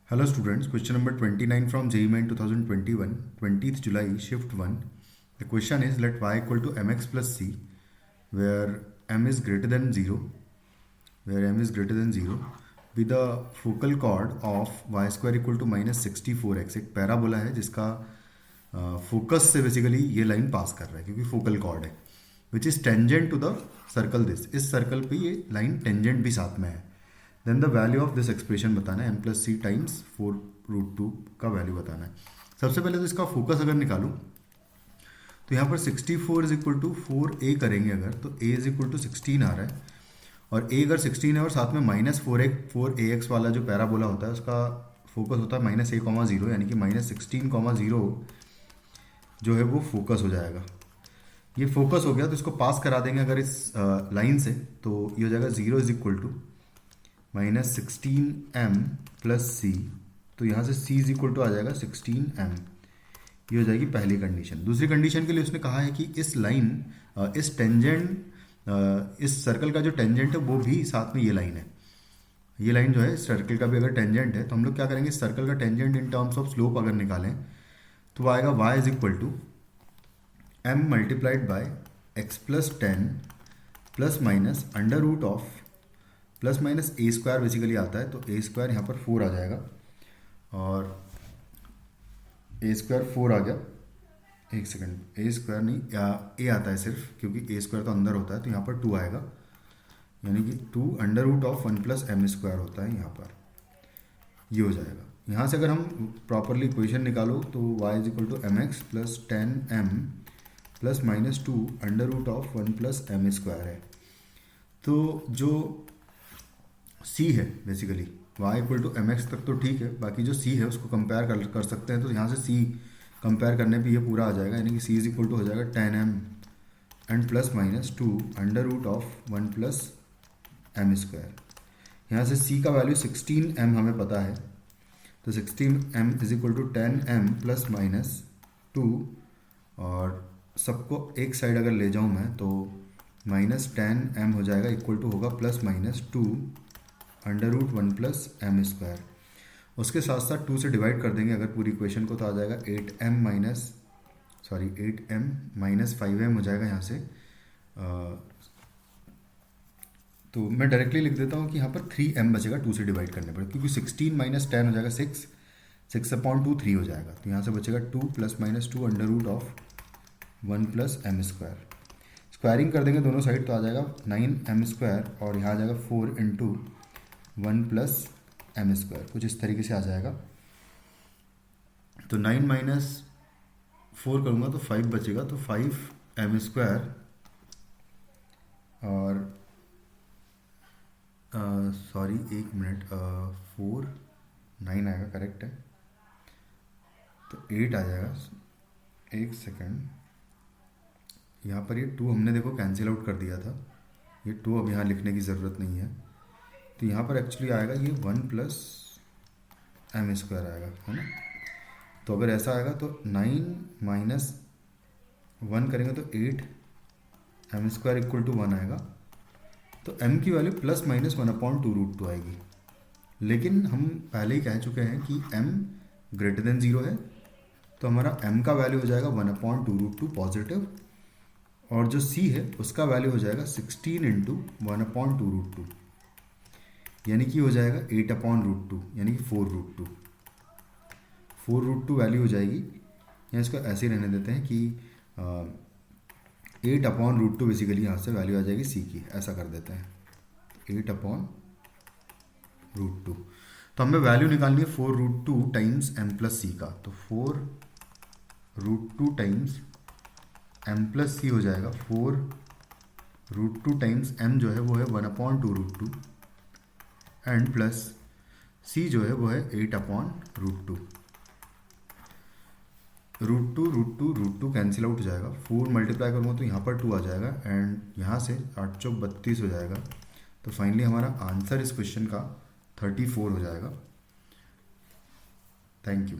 Hello students, question number 29 from JEE Main 2021, 20th July, shift 1. The question is let y equal to mx plus c, where m is greater than 0, be the focal chord of y square equal to minus 64x. एक parabola है जिसका focus से basically ये line पास कर रहा है क्योंकि focal chord है, which is tangent to the circle this. इस सर्कल पे ये लाइन टेंजेंट भी साथ में है. Then the value of this expression बताना है, m प्लस सी टाइम्स 4√2 का वैल्यू बताना है. सबसे पहले तो इसका फोकस अगर निकालूं तो यहाँ पर 64 इज इक्वल टू 4a करेंगे अगर, तो a इज इक्वल टू 16 आ रहा है, और a अगर 16 है और साथ में माइनस 4ax वाला जो पैराबोला होता है उसका फोकस होता है माइनस a,0, यानी कि माइनस 16,0 जो है वो फोकस हो जाएगा. ये फोकस हो गया तो इसको पास करा देंगे अगर इस लाइन से, तो ये हो जाएगा 0 is equal to minus 16m plus c. तो यहाँ से c इज इक्वल टू आ जाएगा 16m. ये हो जाएगी पहली कंडीशन. दूसरी कंडीशन के लिए उसने कहा है कि इस लाइन इस टेंजेंट इस सर्कल का जो टेंजेंट है वो भी साथ में ये लाइन है. ये लाइन जो है इस सर्कल का भी अगर टेंजेंट है तो हम लोग क्या करेंगे, इस सर्कल का tangent in terms of slope अगर निकालें तो वो आएगा y is equal to m multiplied by x plus 10 plus minus under root of plus minus a square basically आता है, तो ए स्क्वायर यहाँ पर 4 आ जाएगा, और ए स्क्वायर 4 आ गया. एक सेकंड, ए स्क्वायर नहीं, ए आता है सिर्फ, क्योंकि ए स्क्वायर तो अंदर होता है, तो यहाँ पर 2 आएगा, यानी कि 2 under root of 1 plus m square होता है यहाँ पर. ये हो जाएगा. यहाँ से अगर हम प्रॉपरली इक्वेशन निकालो तो y is equal to m x plus 10m plus minus 2 under root of 1 plus m square है. तो जो c है basically y equal to m x तक तो ठीक है, बाकी जो c है उसको कंपेयर कर सकते हैं, तो यहाँ से c कंपेयर करने पे ये पूरा आ जाएगा, यानी कि c इज इक्वल टू हो जाएगा 10m and plus minus 2 under root of 1 plus m square. यहाँ से c का वैल्यू 16m हमें पता है, तो 16m is equal to 10m plus minus 2, और सबको एक साइड अगर ले जाऊँ मैं तो माइनस 10m हो जाएगा इक्वल टू होगा plus minus 2 under root 1 plus m square. उसके साथ साथ 2 से डिवाइड कर देंगे अगर पूरी इक्वेशन को, तो आ जाएगा 8m माइनस 5m हो जाएगा यहाँ से. तो मैं डायरेक्टली लिख देता हूँ कि यहाँ पर 3m बचेगा 2 से डिवाइड करने पर, क्योंकि 16 माइनस 10 हो जाएगा 6/2 3 हो जाएगा, तो यहाँ से बचेगा 2 plus minus 2 under root of 1 plus m square. Squaring कर देंगे दोनों साइड तो आ जाएगा 9m स्क्वायर, और यहाँ आ जाएगा 4 इंटू 1 प्लस एम स्क्वायर, कुछ इस तरीके से आ जाएगा. तो 9 माइनस 4 करूँगा तो 5 बचेगा, तो 5m स्क्वायर, और सॉरी एक मिनट, 4 9 आएगा, करेक्ट है, तो 8 आ जाएगा. एक सेकंड, यहाँ पर ये 2 हमने देखो कैंसिल आउट कर दिया था, ये 2 अब यहाँ लिखने की ज़रूरत नहीं है, तो यहाँ पर एक्चुअली आएगा ये 1 प्लस एम स्क्वायर आएगा, है ना. तो अगर ऐसा आएगा तो 9 माइनस 1 करेंगे तो 8m स्क्वायर इक्वल टू 1 आएगा, तो m की वैल्यू प्लस माइनस 1/2√2 आएगी. लेकिन हम पहले ही कह चुके हैं कि m ग्रेटर देन 0 है, तो हमारा m का वैल्यू हो जाएगा 1/2√2 पॉजिटिव, और जो c है उसका वैल्यू हो जाएगा 16 इंटू 1/2√2, यानी कि हो जाएगा 8/√2, यानी कि 4√2 वैल्यू हो जाएगी. या इसको ऐसे ही रहने देते हैं कि 8/√2 बेसिकली यहाँ से वैल्यू आ जाएगी c की, ऐसा कर देते हैं 8/√2. तो हमें वैल्यू निकालनी है 4√2 टाइम्स m प्लस सी का, तो 4√2 टाइम्स m प्लस सी हो जाएगा 4√2 टाइम्स m जो है वो है 1/2√2 एंड प्लस c जो है वो है 8/√2. √2 कैंसिल आउट हो जाएगा, 4 मल्टीप्लाई करूँगा तो यहाँ पर 2 आ जाएगा, एंड यहाँ से 8 चौक 32 हो जाएगा. तो फाइनली हमारा आंसर इस क्वेश्चन का 34 हो जाएगा. Thank you.